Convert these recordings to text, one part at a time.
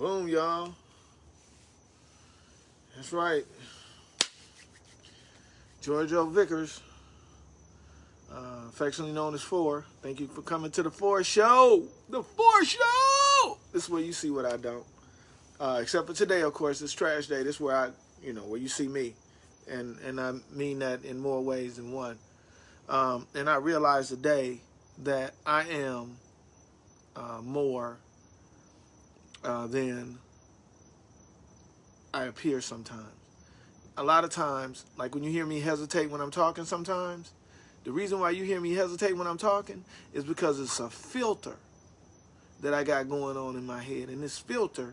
Boom, y'all. That's right. George L. Vickers, affectionately known as Four. Thank you for coming to the Four Show. The Four Show. This is where you see what I don't. Except for today, of course, it's trash day. This is where where you see me, and I mean that in more ways than one. And I realized today that I am more than I appear sometimes. A lot of times, like when you hear me hesitate when I'm talking sometimes, the reason why you hear me hesitate when I'm talking is because it's a filter that I got going on in my head. And this filter,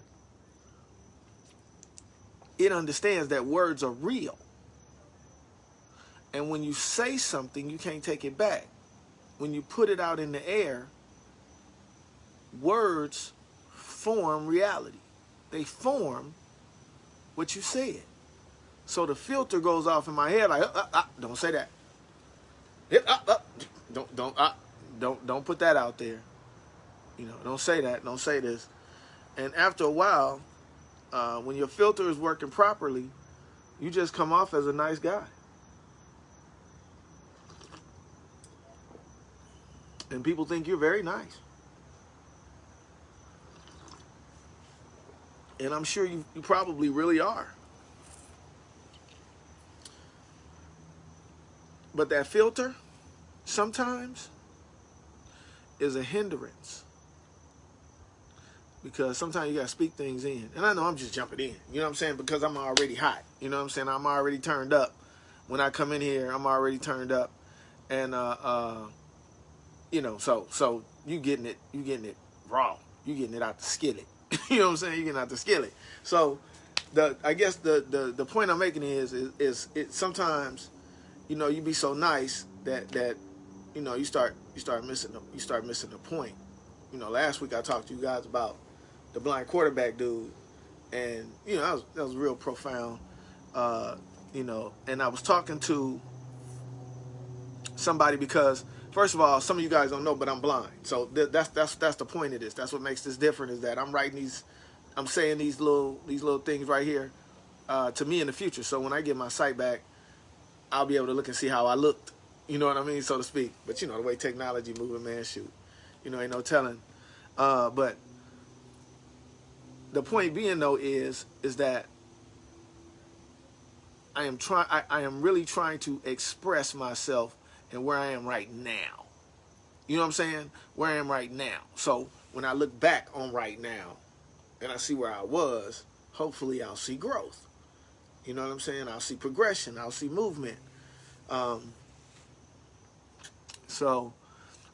it understands that words are real. And when you say something, you can't take it back. When you put it out in the air, words form reality. They form what you said. So the filter goes off in my head like, don't say that. Don't put that out there. Don't say that. Don't say this. And after a while, when your filter is working properly, you just come off as a nice guy. And people think you're very nice. And I'm sure you probably really are. But that filter sometimes is a hindrance. Because sometimes you got to speak things in. And I know I'm just jumping in. You know what I'm saying? Because I'm already hot. You know what I'm saying? I'm already turned up. When I come in here, I'm already turned up. And, so you getting it raw. You getting it out the skillet. You know what I'm saying? You getting out the skillet. So I guess the point I'm making is it sometimes, you be so nice that you start missing the point. Last week I talked to you guys about the blind quarterback dude, and that was real profound. And I was talking to somebody because, first of all, some of you guys don't know, but I'm blind. So that's the point of this. That's what makes this different, is that I'm saying these little things right here to me in the future. So when I get my sight back, I'll be able to look and see how I looked. You know what I mean, so to speak. But the way technology moving, man, shoot, ain't no telling. But the point being though is that I am really trying to express myself and where I am right now. You know what I'm saying? Where I am right now. So when I look back on right now and I see where I was, hopefully I'll see growth. You know what I'm saying? I'll see progression. I'll see movement. So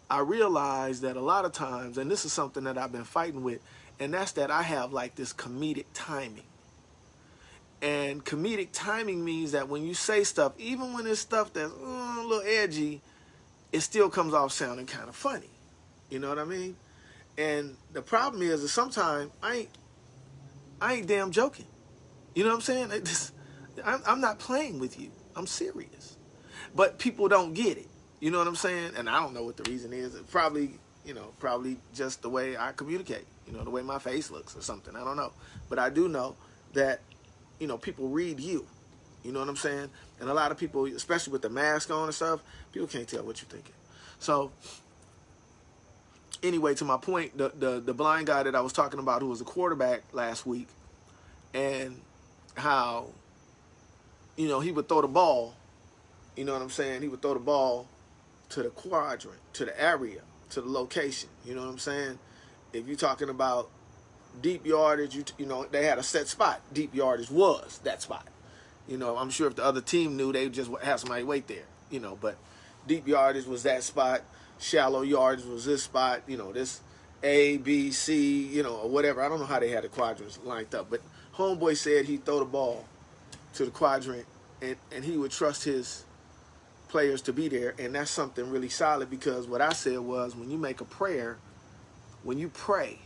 I realize that a lot of times, and this is something that I've been fighting with, and that's that I have like this comedic timing. And comedic timing means that when you say stuff, even when it's stuff that's a little edgy, it still comes off sounding kind of funny. You know what I mean? And the problem is that sometimes I ain't damn joking. You know what I'm saying? I'm not playing with you. I'm serious. But people don't get it. You know what I'm saying? And I don't know what the reason is. It probably just the way I communicate. The way my face looks or something. I don't know. But I do know that, people read you. You know what I'm saying? And a lot of people, especially with the mask on and stuff, people can't tell what you're thinking. So, anyway, to my point, the blind guy that I was talking about who was a quarterback last week, and how, he would throw the ball, you know what I'm saying? He would throw the ball to the quadrant, to the area, to the location. You know what I'm saying? If you're talking about deep yardage, they had a set spot. Deep yardage was that spot. I'm sure if the other team knew, they would just have somebody wait there. But deep yardage was that spot. Shallow yardage was this spot. This A, B, C, or whatever. I don't know how they had the quadrants lined up. But homeboy said he'd throw the ball to the quadrant, and he would trust his players to be there. And that's something really solid, because what I said was, when you make a prayer, when you pray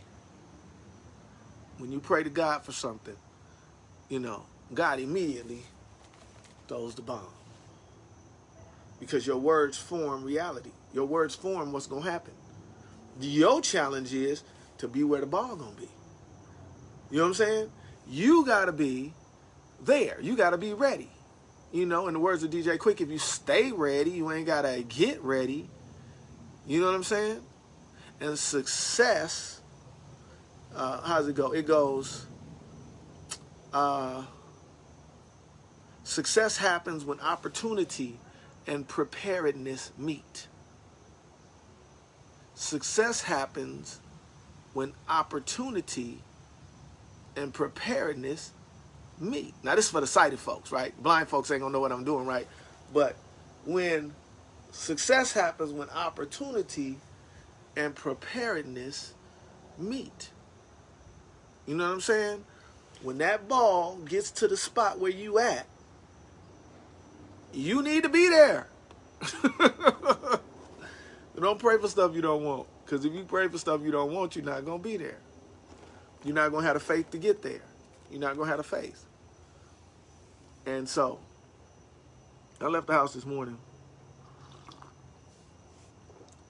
to God for something, God immediately throws the bomb. Because your words form reality. Your words form what's going to happen. Your challenge is to be where the ball going to be. You know what I'm saying? You got to be there. You got to be ready. You know, in the words of DJ Quick, if you stay ready, you ain't got to get ready. You know what I'm saying? And success, how does it go? It goes, success happens when opportunity and preparedness meet. Success happens when opportunity and preparedness meet. Now, this is for the sighted folks, right? Blind folks ain't gonna know what I'm doing, right? But when success happens when opportunity and preparedness meet. You know what I'm saying? When that ball gets to the spot where you at, you need to be there. Don't pray for stuff you don't want. Because if you pray for stuff you don't want, you're not going to be there. You're not going to have the faith to get there. You're not going to have the faith. And so, I left the house this morning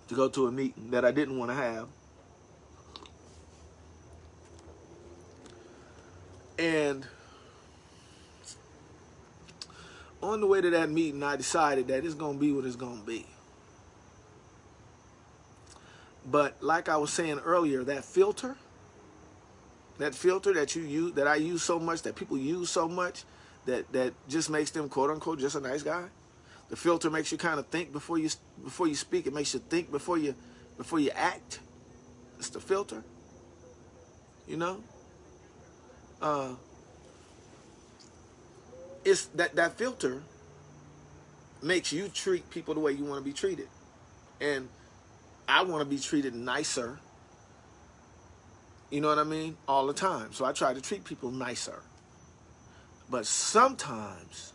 to go to a meeting that I didn't want to have. And on the way to that meeting, I decided that it's going to be what it's going to be. But like I was saying earlier, that filter that you use, that I use so much, that people use so much, that just makes them quote unquote just a nice guy. The filter makes you kind of think before you speak. It makes you think before you act. It's the filter. You know. It's that filter makes you treat people the way you want to be treated, and I want to be treated nicer. You know what I mean? All the time. So I try to treat people nicer. But sometimes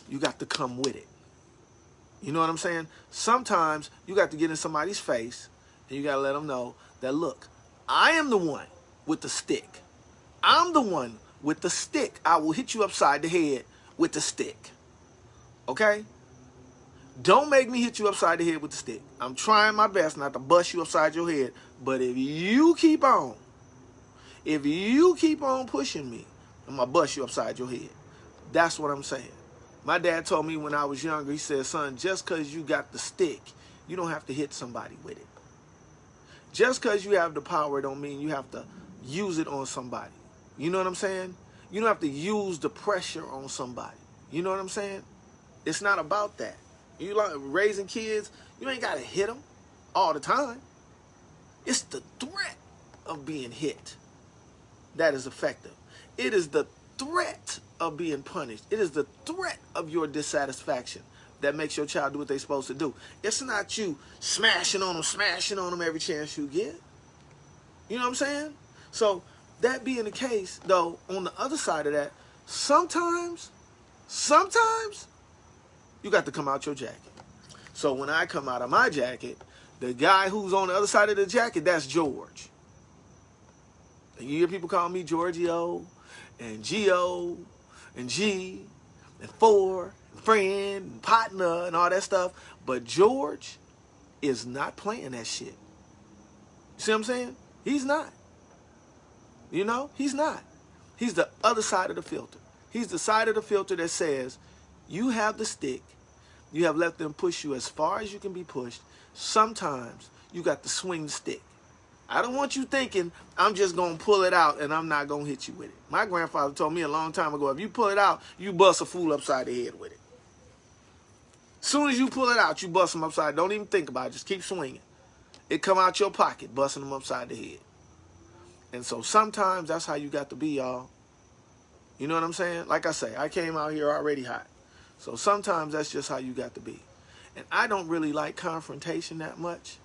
you got to come with it. You know what I'm saying? Sometimes you got to get in somebody's face and you got to let them know that, look, I am the one with the stick. I'm the one with the stick. I will hit you upside the head with the stick. Okay? Don't make me hit you upside the head with the stick. I'm trying my best not to bust you upside your head. But if you keep on pushing me, I'm going to bust you upside your head. That's what I'm saying. My dad told me when I was younger, he said, son, just because you got the stick, you don't have to hit somebody with it. Just because you have the power don't mean you have to use it on somebody. You know what I'm saying? You don't have to use the pressure on somebody. You know what I'm saying? It's not about that. You like raising kids, you ain't got to hit them all the time. It's the threat of being hit that is effective. It is the threat of being punished. It is the threat of your dissatisfaction that makes your child do what they're supposed to do. It's not you smashing on them every chance you get. You know what I'm saying? So that being the case, though, on the other side of that, sometimes you got to come out your jacket. So when I come out of my jacket, the guy who's on the other side of the jacket, that's George. And you hear people call me Giorgio and Gio and G and Four and friend and partner and all that stuff. But George is not playing that shit. You see what I'm saying? He's not. You know, he's not. He's the other side of the filter. He's the side of the filter that says, you have the stick. You have let them push you as far as you can be pushed. Sometimes you got to swing the stick. I don't want you thinking, I'm just going to pull it out and I'm not going to hit you with it. My grandfather told me a long time ago, if you pull it out, you bust a fool upside the head with it. As soon as you pull it out, you bust them upside. Don't even think about it. Just keep swinging. It come out your pocket, busting them upside the head. And so sometimes that's how you got to be, y'all. You know what I'm saying? Like I say, I came out here already hot. So sometimes that's just how you got to be. And I don't really like confrontation that much.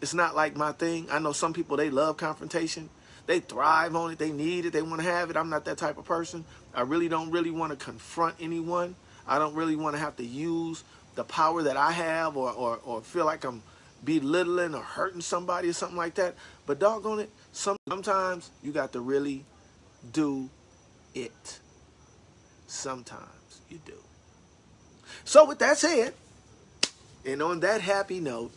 It's not like my thing. I know some people, they love confrontation. They thrive on it. They need it. They want to have it. I'm not that type of person. I really don't want to confront anyone. I don't really want to have to use the power that I have or feel like I'm belittling or hurting somebody or something like that. But doggone it, sometimes you got to really do it. Sometimes you do. So with that said, and on that happy note,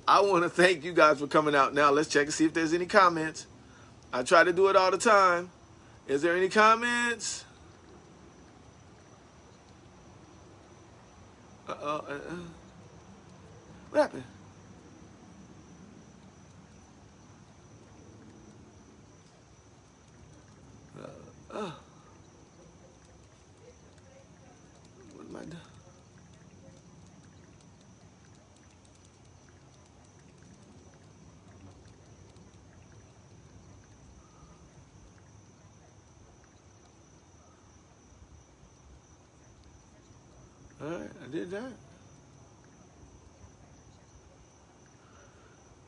I want to thank you guys for coming out. Now let's check and see if there's any comments. I try to do it all the time. Is there any comments? What happened? What am I doing? All right, I did that.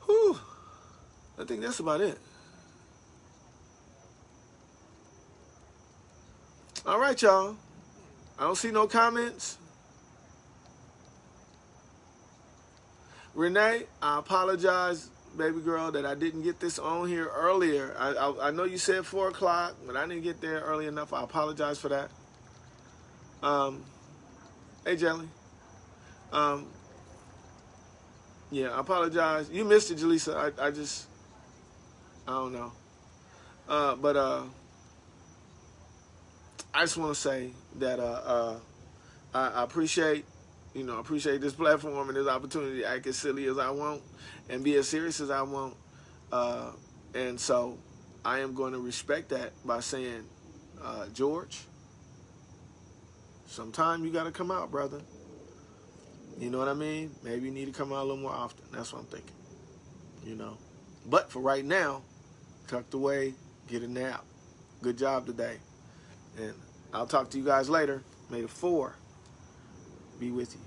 Whew. I think that's about it. All right, y'all. I don't see no comments. Renee, I apologize, baby girl, that I didn't get this on here earlier. I know you said 4 o'clock, but I didn't get there early enough. I apologize for that. Hey, Jelly. Yeah, I apologize. You missed it, Jaleesa. I don't know. But I just want to say that I appreciate, appreciate this platform and this opportunity to act as silly as I want and be as serious as I want. And so I am going to respect that by saying, George, sometime you got to come out, brother. You know what I mean? Maybe you need to come out a little more often. That's what I'm thinking. But for right now, tucked away, get a nap. Good job today. And I'll talk to you guys later. May the 4 be with you.